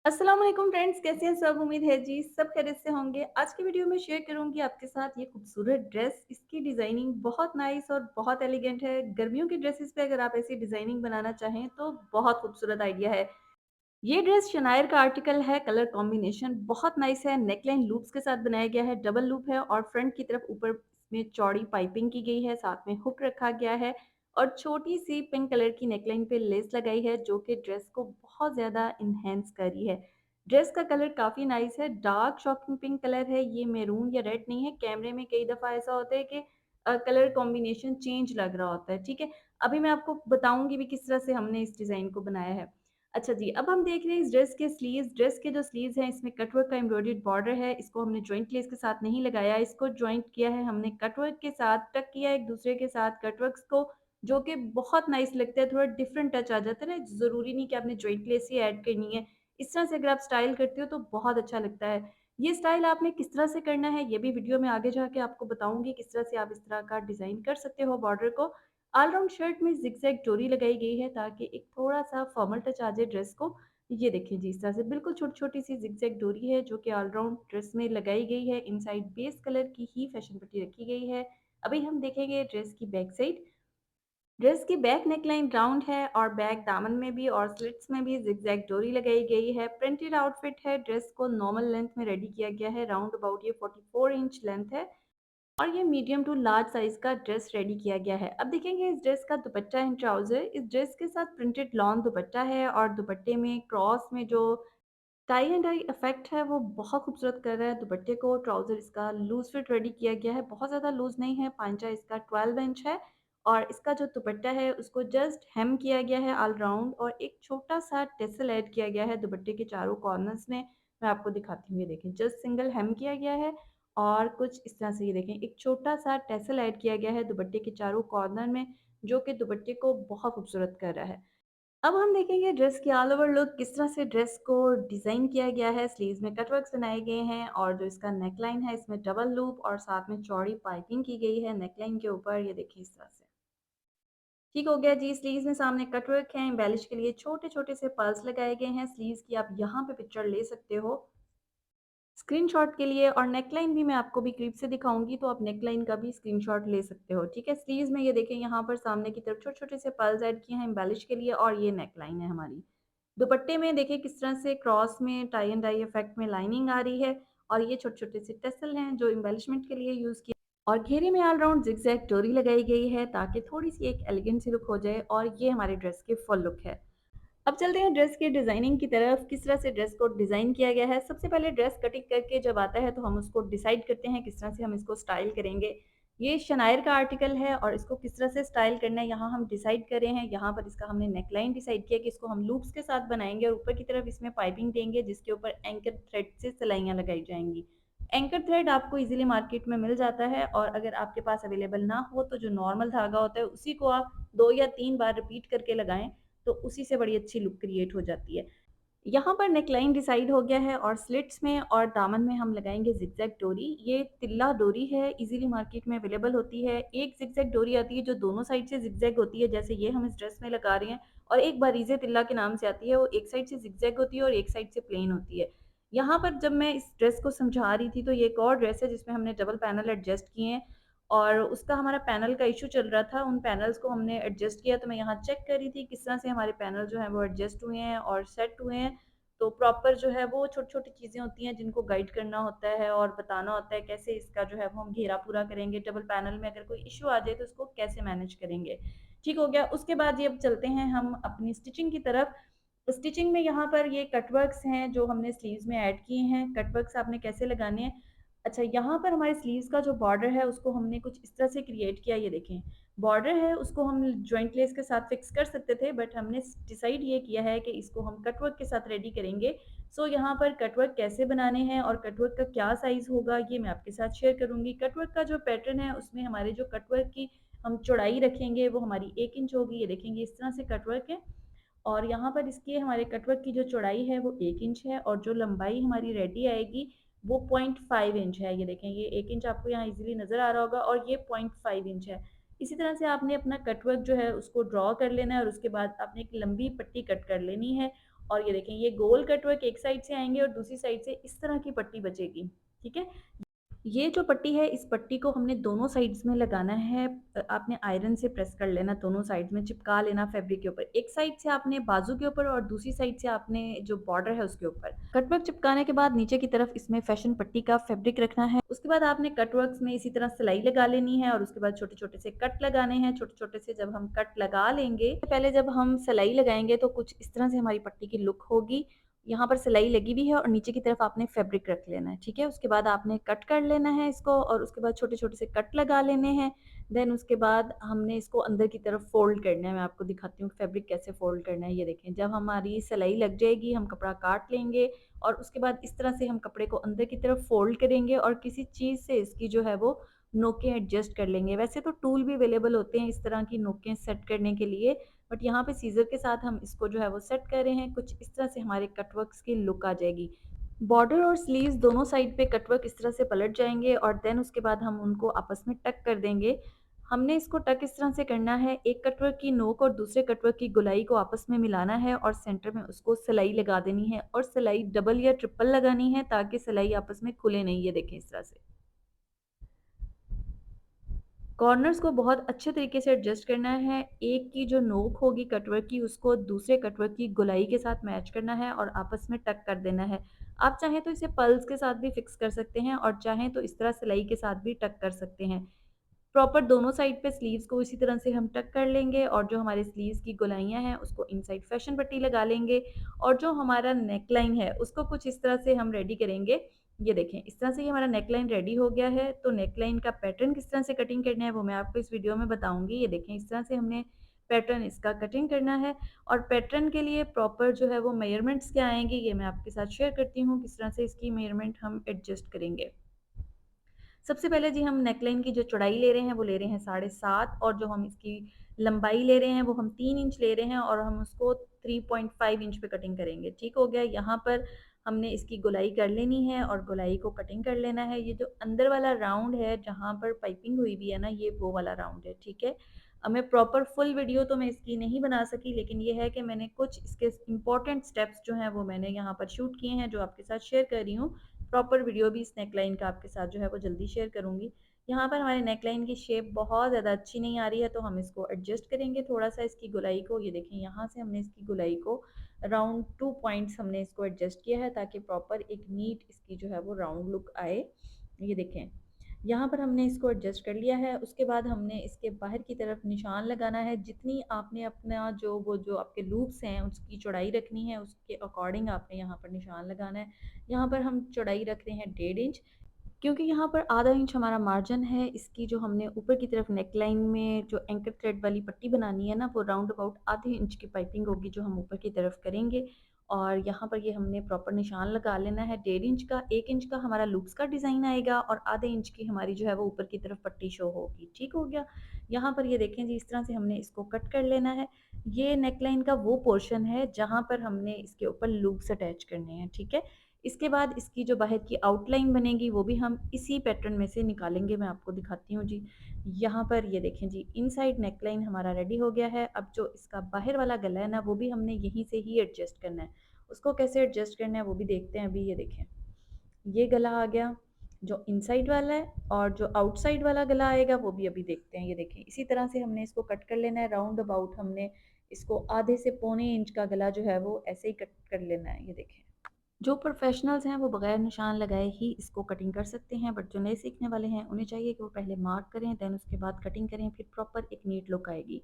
अस्सलाम वालेकुम फ्रेंड्स, कैसे हैं सब? उम्मीद है जी सब खैरियत से होंगे। आज की वीडियो में शेयर करूंगी आपके साथ ये खूबसूरत ड्रेस। इसकी डिज़ाइनिंग बहुत नाइस और बहुत एलिगेंट है। गर्मियों की ड्रेसेस पे अगर आप ऐसी डिज़ाइनिंग बनाना चाहें तो बहुत खूबसूरत आइडिया है। ये ड्रेस शनायर का आर्टिकल है। कलर कॉम्बिनेशन बहुत नाइस है। नेकलाइन लूप्स के साथ बनाया गया है, डबल लूप है और फ्रंट की तरफ ऊपर में चौड़ी पाइपिंग की गई है, साथ में हुक रखा गया है और छोटी सी पिंक कलर की नेकलाइन पे लेस लगाई है जो कि ड्रेस को बहुत ज़्यादा इन्हेंस कर रही है। ड्रेस का कलर काफ़ी नाइस है, डार्क शॉकिंग पिंक कलर है। ये मैरून या रेड नहीं है। कैमरे में कई दफ़ा ऐसा होता है कि कलर कॉम्बिनेशन चेंज लग रहा होता है, ठीक है। अभी मैं आपको बताऊंगी भी किस तरह से हमने इस डिज़ाइन को बनाया है। अच्छा जी, अब हम देख रहे हैं इस ड्रेस के स्लीव्स। ड्रेस के जो स्लीव्स हैं इसमें कटवर्क का एम्ब्रॉयडर्ड बॉर्डर है। इसको हमने जॉइंट लेस के साथ नहीं लगाया, इसको जॉइंट किया है हमने कटवर्क के साथ, टक किया एक दूसरे के साथ कटवर्क्स को, जो कि बहुत नाइस लगता है। थोड़ा डिफरेंट टच आ जाता है ना, ज़रूरी नहीं कि आपने जॉइंट लेस ही ऐड करनी है। इस तरह से अगर आप स्टाइल करते हो तो बहुत अच्छा लगता है। ये स्टाइल आपने किस तरह से करना है ये भी वीडियो में आगे जाके आपको बताऊंगी, किस तरह से आप इस तरह का डिज़ाइन कर सकते हो बॉर्डर को। ऑल राउंड शर्ट में ज़िगज़ैग डोरी लगाई गई है ताकि एक थोड़ा-सा फॉर्मल टच आ जाए ड्रेस को। ये देखिए जी, इस तरह से बिल्कुल छोटी-छोटी सी ज़िगज़ैग डोरी है जो कि ऑल राउंड ड्रेस में लगाई गई है। इनसाइड बेस कलर की ही फैशन पट्टी रखी गई है। अभी हम देखेंगे ड्रेस की बैक साइड। ड्रेस की बैक नेकलाइन राउंड है और बैक दामन में भी और स्लिट्स में भी ज़िगज़ैग डोरी लगाई गई है। प्रिंटेड आउटफिट है। ड्रेस को नॉर्मल लेंथ में रेडी किया गया है। राउंड अबाउट ये 44 इंच लेंथ है और ये मीडियम टू लार्ज साइज का ड्रेस रेडी किया गया है। अब देखेंगे इस ड्रेस का दुपट्टा एंड ट्राउज़र। इस ड्रेस के साथ प्रिंटेड लॉन दुपट्टा है और दुपट्टे में क्रॉस में जो टाई एंड डाई इफ़ेक्ट है वो बहुत खूबसूरत कर रहा है दुपट्टे को। ट्राउज़र इसका लूज़ फिट रेडी किया गया है, बहुत ज़्यादा लूज़ नहीं है। पांचा इसका 12 इंच है और इसका जो दुपट्टा है उसको जस्ट हेम किया गया है ऑल राउंड और एक छोटा-सा टेसल ऐड किया गया है दुपट्टे के चारों कॉर्नर्स में। मैं आपको दिखाती हूँ, ये देखें जस्ट सिंगल हेम किया गया है और कुछ इस तरह से ये देखें एक छोटा-सा टेसल ऐड किया गया है दुपट्टे के चारों कॉर्नर में, जो कि दुपट्टे को बहुत खूबसूरत कर रहा है। अब हम देखेंगे ड्रेस की ऑल ओवर लुक, किस तरह से ड्रेस को डिज़ाइन किया गया है। स्लीव्स में कटवर्क्स बनाए गए हैं और जो इसका नेकलाइन है इसमें डबल लूप और साथ में चौड़ी पाइपिंग की गई है नेकलाइन के ऊपर। ये देखिए इस तरह से ठीक हो गया जी। स्लीव्स में सामने कटवर्क है, एम्बेलिश के लिए छोटे-छोटे से पर्ल्स लगाए गए हैं। स्लीव्स की आप यहाँ पे पिक्चर ले सकते हो स्क्रीनशॉट के लिए और नेकलाइन भी मैं आपको भी क्लिप से दिखाऊँगी, तो आप नेकलाइन का भी स्क्रीनशॉट ले सकते हो, ठीक है? स्लीव्स में ये देखें यहाँ पर सामने की तरफ छोटे-छोटे से पर्ल्स ऐड किए हैं एम्बेलिश के लिए और ये नेकलाइन है हमारी। दुपट्टे में देखिए किस तरह से क्रॉस में टाई एंड डाई इफ़ेक्ट में लाइनिंग आ रही है और ये छोटे-छोटे से टसल हैं जो एम्बेलिशमेंट के लिए यूज़ किए और घेरे में ऑल राउंड ज़िगज़ैग डोरी लगाई गई है ताकि थोड़ी-सी एक एलिगेंट सी लुक हो जाए और ये हमारे ड्रेस की फुल लुक है। अब चलते हैं ड्रेस की डिज़ाइनिंग की तरफ, किस तरह से ड्रेस को डिज़ाइन किया गया है। सबसे पहले ड्रेस कटिंग करके जब आता है तो हम उसको डिसाइड करते हैं किस तरह से हम इसको स्टाइल करेंगे। ये शनायर का आर्टिकल है और इसको किस तरह से स्टाइल करना है यहाँ हम डिसाइड कर रहे हैं। यहाँ पर इसका हमने नेकलाइन डिसाइड किया कि इसको हम लूप्स के साथ बनाएँगे और ऊपर की तरफ इसमें पाइपिंग देंगे जिसके ऊपर एंकर थ्रेड से सिलाइयाँ लगाई जाएँगी। एंकर थ्रेड आपको ईज़िली मार्केट में मिल जाता है और अगर आपके पास अवेलेबल ना हो तो जो नॉर्मल धागा होता है उसी को आप 2 या 3 बार रिपीट करके लगाएँ, तो उसी से बड़ी अच्छी लुक क्रिएट हो जाती है। यहाँ पर नेकलाइन डिसाइड हो गया है और स्लिट्स में और दामन में हम लगाएँगे ज़िगज़ैग डोरी। ये तिल्ला डोरी है, इज़िली मार्केट में अवेलेबल होती है। एक ज़िगज़ैग डोरी आती है जो दोनों साइड से ज़िगज़ैग होती है, जैसे ये हम इस ड्रेस में लगा रहे हैं और एक बारीज़े तिल्ला के नाम से आती है, वो एक साइड से ज़िगज़ैग होती है और एक साइड से प्लेन होती है। यहाँ पर जब मैं इस ड्रेस को समझा रही थी तो ये एक और ड्रेस है जिसमें हमने डबल पैनल एडजस्ट किए हैं और उसका हमारा पैनल का इश्यू चल रहा था। उन पैनल्स को हमने एडजस्ट किया, तो मैं यहाँ चेक कर रही थी किस तरह से हमारे पैनल जो हैं वो एडजस्ट हुए हैं और सेट हुए हैं। तो प्रॉपर जो है वो छोटी-छोटी चीज़ें होती हैं जिनको गाइड करना होता है और बताना होता है कैसे इसका जो है वो हम घेरा पूरा करेंगे। डबल पैनल में अगर कोई इश्यू आ जाए तो उसको कैसे मैनेज करेंगे। ठीक हो गया, उसके बाद ये अब चलते हैं हम अपनी स्टिचिंग की तरफ। स्टिचिंग में यहाँ पर ये कटवर्क्स हैं जो हमने स्लीव्स में ऐड किए हैं। कटवर्क्स आपने कैसे लगाने हैं। अच्छा, यहाँ पर हमारे स्लीव्स का जो बॉर्डर है उसको हमने कुछ इस तरह से क्रिएट किया। ये देखें बॉर्डर है, उसको हम जॉइंट लेस के साथ फिक्स कर सकते थे बट हमने डिसाइड ये किया है कि इसको हम कटवर्क के साथ रेडी करेंगे। सो यहाँ पर कटवर्क कैसे बनाने हैं और कटवर्क का क्या साइज़ होगा ये मैं आपके साथ शेयर करूँगी। कटवर्क का जो पैटर्न है उसमें हमारे जो कटवर्क की हम चौड़ाई रखेंगे वो हमारी 1 इंच होगी। ये देखेंगे इस तरह से कटवर्क है और यहाँ पर इसकी हमारे कटवर्क की जो चौड़ाई है वो 1 इंच है और जो लंबाई हमारी रेडी आएगी वो 0.5 इंच है। ये देखें ये 1 इंच आपको यहाँ इजीली नज़र आ रहा होगा और ये 0.5 इंच है। इसी तरह से आपने अपना कटवर्क जो है उसको ड्रॉ कर लेना है और उसके बाद आपने एक लंबी पट्टी कट कर लेनी है और ये देखें, ये गोल कटवर्क एक साइड से आएंगे और दूसरी साइड से इस तरह की पट्टी बचेगी। ठीक है, ये जो पट्टी है, इस पट्टी को हमने दोनों साइड्स में लगाना है। आपने आयरन से प्रेस कर लेना, दोनों साइड्स में चिपका लेना फैब्रिक के ऊपर। एक साइड से आपने बाजू के ऊपर और दूसरी साइड से आपने जो बॉर्डर है उसके ऊपर। कटवर्क चिपकाने के बाद नीचे की तरफ इसमें फैशन पट्टी का फैब्रिक रखना है। उसके बाद आपने कटवर्क्स में इसी तरह सिलाई लगा लेनी है और उसके बाद छोटे छोटे से कट लगाने हैं। छोटे छोटे से जब हम कट लगा लेंगे, पहले जब हम सिलाई लगाएंगे तो कुछ इस तरह से हमारी पट्टी की लुक होगी। यहाँ पर सिलाई लगी भी है और नीचे की तरफ आपने फैब्रिक रख लेना है। ठीक है, उसके बाद आपने कट कर लेना है इसको और उसके बाद छोटे छोटे से कट लगा लेने हैं। देन उसके बाद हमने इसको अंदर की तरफ फोल्ड करना है। मैं आपको दिखाती हूँ फैब्रिक कैसे फोल्ड करना है। ये देखें, जब हमारी सिलाई लग जाएगी हम कपड़ा काट लेंगे और उसके बाद इस तरह से हम कपड़े को अंदर की तरफ फोल्ड करेंगे और किसी चीज़ से इसकी जो है वो नोकें एडजस्ट कर लेंगे। वैसे तो टूल भी अवेलेबल होते हैं इस तरह की नोकें सेट करने के लिए, बट यहाँ पे सीज़र के साथ हम इसको जो है वो सेट कर रहे हैं। कुछ इस तरह से हमारे कटवर्क्स की लुक आ जाएगी। बॉर्डर और स्लीव्स दोनों साइड पे कटवर्क इस तरह से पलट जाएंगे और देन उसके बाद हम उनको आपस में टक कर देंगे। हमने इसको टक इस तरह से करना है, एक कटवर्क की नोक और दूसरे कटवर्क की गोलाई को आपस में मिलाना है और सेंटर में उसको सिलाई लगा देनी है और सिलाई डबल या ट्रिपल लगानी है ताकि सिलाई आपस में खुले नहीं। ये देखें, इस तरह से कॉर्नर्स को बहुत अच्छे तरीके से एडजस्ट करना है। एक की जो नोक होगी कटवर्क की, उसको दूसरे कटवर्क की गोलाई के साथ मैच करना है और आपस में टक कर देना है। आप चाहें तो इसे पल्स के साथ भी फिक्स कर सकते हैं और चाहें तो इस तरह सिलाई के साथ भी टक कर सकते हैं। प्रॉपर दोनों साइड पे स्लीव्स को इसी तरह से हम टक कर लेंगे और जो हमारे स्लीव्स की गोलाइयाँ हैं उसको इनसाइड फैशन पट्टी लगा लेंगे और जो हमारा नेक लाइन है उसको कुछ इस तरह से हम रेडी करेंगे। ये देखें, इस तरह से ये हमारा नेक लाइन रेडी हो गया है। तो नेक लाइन का पैटर्न किस तरह से कटिंग करना है वो मैं आपको इस वीडियो में बताऊंगी। ये देखें, इस तरह से हमने पैटर्न इसका कटिंग करना है और पैटर्न के लिए प्रॉपर जो है वो मेजरमेंट्स क्या आएंगे ये मैं आपके साथ शेयर करती हूँ, किस तरह से इसकी मेजरमेंट हम एडजस्ट करेंगे। सबसे पहले जी हम नेकलाइन की जो चौड़ाई ले रहे हैं वो ले रहे हैं 7.5 और जो हम इसकी लंबाई ले रहे हैं वो हम 3 इंच ले रहे हैं और हम उसको 3.5 इंच पे कटिंग करेंगे। ठीक हो गया, यहाँ पर हमने इसकी गोलाई कर लेनी है और गोलाई को कटिंग कर लेना है। ये जो अंदर वाला राउंड है जहाँ पर पाइपिंग हुई भी है ना, ये वो वाला राउंड है। ठीक है, अब मैं प्रॉपर फुल वीडियो तो मैं इसकी नहीं बना सकी, लेकिन ये है कि मैंने कुछ इसके इंपॉर्टेंट स्टेप्स जो हैं वो मैंने यहाँ पर शूट किए हैं जो आपके साथ शेयर कर रही हूँ। प्रॉपर वीडियो भी इस नेकलाइन का आपके साथ जो है वो जल्दी शेयर करूँगी। यहाँ पर हमारे नेकलाइन की शेप बहुत ज़्यादा अच्छी नहीं आ रही है तो हम इसको एडजस्ट करेंगे थोड़ा सा इसकी गोलाई को। ये देखें, यहाँ से हमने इसकी गोलाई को अराउंड 2 पॉइंट्स हमने इसको एडजस्ट किया है ताकि प्रॉपर एक नीट इसकी जो है वो राउंड लुक आए। ये देखें, यहाँ पर हमने इसको एडजस्ट कर लिया है। उसके बाद हमने इसके बाहर की तरफ निशान लगाना है। जितनी आपने अपना जो वो जो आपके लूप्स हैं उसकी चौड़ाई रखनी है उसके अकॉर्डिंग आपने यहाँ पर निशान लगाना है। यहाँ पर हम चौड़ाई रख रहे हैं 1.5 इंच, क्योंकि यहाँ पर आधा इंच हमारा मार्जिन है। इसकी जो हमने ऊपर की तरफ नेकलाइन में जो एंकर थ्रेड वाली पट्टी बनानी है ना, वो राउंड अबाउट आधे इंच की पाइपिंग होगी जो हम ऊपर की तरफ करेंगे। और यहाँ पर ये हमने प्रॉपर निशान लगा लेना है 1.5 इंच का। 1 इंच का हमारा लूप्स का डिज़ाइन आएगा और आधे इंच की हमारी जो है वो ऊपर की तरफ पट्टी शो होगी। ठीक हो गया, यहाँ पर ये देखें जी, इस तरह से हमने इसको कट कर लेना है। ये नेकलाइन का वो पोर्शन है जहाँ पर हमने इसके ऊपर लूप्स अटैच करने हैं। ठीक है, इसके बाद इसकी जो बाहर की आउटलाइन बनेगी वो भी हम इसी पैटर्न में से निकालेंगे। मैं आपको दिखाती हूँ जी। यहाँ पर ये देखें जी, इनसाइड नेकलाइन हमारा रेडी हो गया है। अब जो इसका बाहर वाला गला है ना, वो भी हमने यहीं से ही एडजस्ट करना है। उसको कैसे एडजस्ट करना है वो भी देखते हैं अभी। ये देखें, ये गला आ गया जो इनसाइड वाला है और जो आउटसाइड वाला गला आएगा वो भी अभी देखते हैं। ये देखें, इसी तरह से हमने इसको कट कर लेना है। राउंड अबाउट हमने इसको आधे से पौने इंच का गला जो है वो ऐसे ही कट कर लेना है। ये देखें, जो प्रोफेशनल्स हैं वो बगैर निशान लगाए ही इसको कटिंग कर सकते हैं, बट जो नए सीखने वाले हैं उन्हें चाहिए कि वो पहले मार्क करें, देन उसके बाद कटिंग करें, फिर प्रॉपर एक नीट लुक आएगी।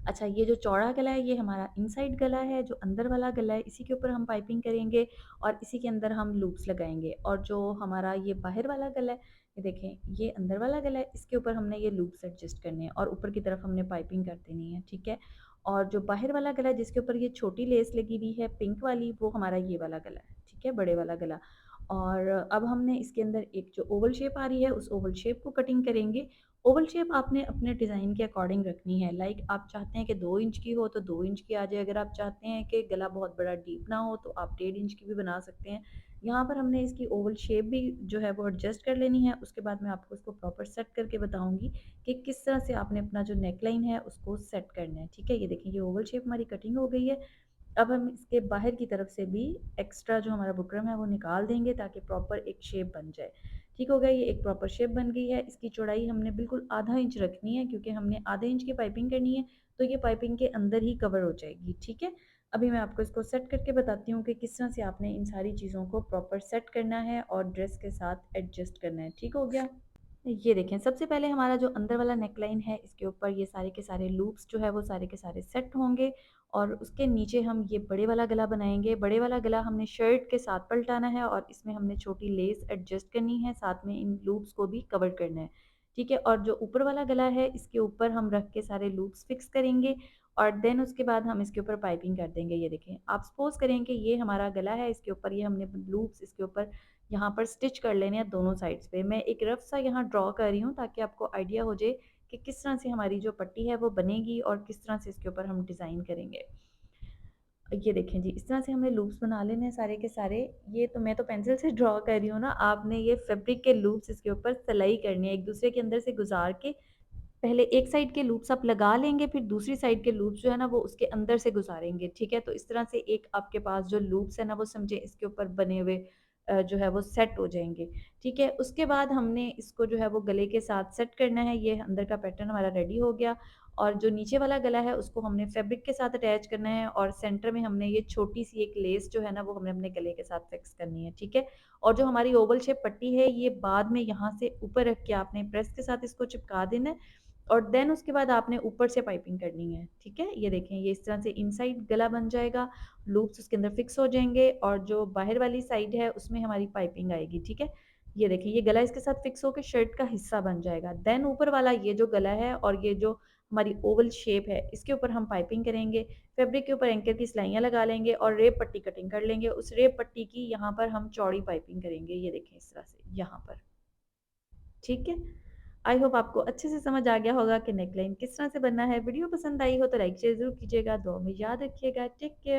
अच्छा, ये जो चौड़ा गला है ये हमारा इनसाइड गला है। जो अंदर वाला गला है इसी के ऊपर हम पाइपिंग करेंगे और इसी के अंदर हम लूप्स लगाएंगे। और जो हमारा ये बाहर वाला गला है, ये देखें, ये अंदर वाला गला है, इसके ऊपर हमने ये लूप्स एडजस्ट करने हैं और ऊपर की तरफ हमने पाइपिंग कर देनी है। ठीक है, और जो बाहर वाला गला है जिसके ऊपर ये छोटी लेस लगी हुई है पिंक वाली, वो हमारा ये वाला गला है। ठीक है, बड़े वाला गला। और अब हमने इसके अंदर एक जो ओवल शेप आ रही है उस ओवल शेप को कटिंग करेंगे। ओवल शेप आपने अपने डिज़ाइन के अकॉर्डिंग रखनी है। लाइक आप चाहते हैं कि 2 इंच की हो तो 2 इंच की आ जाए। अगर आप चाहते हैं कि गला बहुत बड़ा डीप ना हो तो आप 1.5 इंच की भी बना सकते हैं। यहाँ पर हमने इसकी ओवल शेप भी जो है वो एडजस्ट कर लेनी है। उसके बाद मैं आपको इसको प्रॉपर सेट करके बताऊंगी कि किस तरह से आपने अपना जो नेकलाइन है उसको सेट करना है। ठीक है, ये देखिए, ये ओवल शेप हमारी कटिंग हो गई है। अब हम इसके बाहर की तरफ से भी एक्स्ट्रा जो हमारा बुकरम है वो निकाल देंगे ताकि प्रॉपर एक शेप बन जाए। ठीक हो गया, ये एक प्रॉपर शेप बन गई है। इसकी चौड़ाई हमने बिल्कुल आधा इंच रखनी है क्योंकि हमने आधे इंच की पाइपिंग करनी है, तो ये पाइपिंग के अंदर ही कवर हो जाएगी। ठीक है, अभी मैं आपको इसको सेट करके बताती हूँ कि किस तरह से आपने इन सारी चीज़ों को प्रॉपर सेट करना है और ड्रेस के साथ एडजस्ट करना है। ठीक हो गया, ये देखें, सबसे पहले हमारा जो अंदर वाला नेकलाइन है इसके ऊपर ये सारे के सारे लूप्स जो है वो सारे के सारे सेट होंगे और उसके नीचे हम ये बड़े वाला गला बनाएंगे। बड़े वाला गला हमने शर्ट के साथ पलटाना है और इसमें हमने छोटी लेस एडजस्ट करनी है, साथ में इन लूप्स को भी कवर करना है। ठीक है, और जो ऊपर वाला गला है इसके ऊपर हम रख के सारे लूप्स फिक्स करेंगे और देन उसके बाद हम इसके ऊपर पाइपिंग कर देंगे। ये देखें, आप सपोज करें कि ये हमारा गला है, इसके ऊपर ये हमने लूप्स इसके ऊपर यहाँ पर स्टिच कर लेने हैं दोनों साइड्स पे। मैं एक रफ सा यहाँ ड्रॉ कर रही हूँ ताकि आपको आइडिया हो जाए कि किस तरह से हमारी जो पट्टी है वो बनेगी और किस तरह से इसके ऊपर हम डिज़ाइन करेंगे। ये देखें जी, इस तरह से हमने लूप्स बना लेने हैं सारे के सारे। ये तो मैं तो पेंसिल से ड्रॉ कर रही हूँ ना, आपने ये फैब्रिक के लूप्स इसके ऊपर सिलाई करनी है, एक दूसरे के अंदर से गुजार के पहले एक साइड के लूप्स आप लगा लेंगे, फिर दूसरी साइड के लूप्स जो है ना वो उसके अंदर से गुजारेंगे। ठीक है, तो इस तरह से एक आपके पास जो लूप्स है ना वो समझे इसके ऊपर बने हुए जो है वो सेट हो जाएंगे। ठीक है, उसके बाद हमने इसको जो है वो गले के साथ सेट करना है। ये अंदर का पैटर्न हमारा रेडी हो गया और जो नीचे वाला गला है उसको हमने फैब्रिक के साथ अटैच करना है और सेंटर में हमने ये छोटी सी एक लेस जो है ना वो हमने अपने गले के साथ फिक्स करनी है। ठीक है, और जो हमारी ओवल शेप पट्टी है ये बाद में यहाँ से ऊपर रख के आपने प्रेस के साथ इसको चिपका देना है और देन उसके बाद आपने ऊपर से पाइपिंग करनी है। ठीक है, ये देखें, ये इस तरह से इनसाइड गला बन जाएगा, लूप्स उसके अंदर फिक्स हो जाएंगे और जो बाहर वाली साइड है उसमें हमारी पाइपिंग आएगी। ठीक है, ये देखिए, ये गला इसके साथ फिक्स होकर शर्ट का हिस्सा बन जाएगा। देन ऊपर वाला ये जो गला है और ये जो हमारी ओवल शेप है इसके ऊपर हम पाइपिंग करेंगे। फैब्रिक के ऊपर एंकर की सिलाइयाँ लगा लेंगे और रेप पट्टी कटिंग कर लेंगे। उस रेप पट्टी की यहाँ पर हम चौड़ी पाइपिंग करेंगे। ये देखें, इस तरह से यहाँ पर। ठीक है, आई होप आपको अच्छे से समझ आ गया होगा कि नेकलाइन किस तरह से बनना है। वीडियो पसंद आई हो तो लाइक शेयर जरूर कीजिएगा। दुआ में याद रखिएगा। Take care.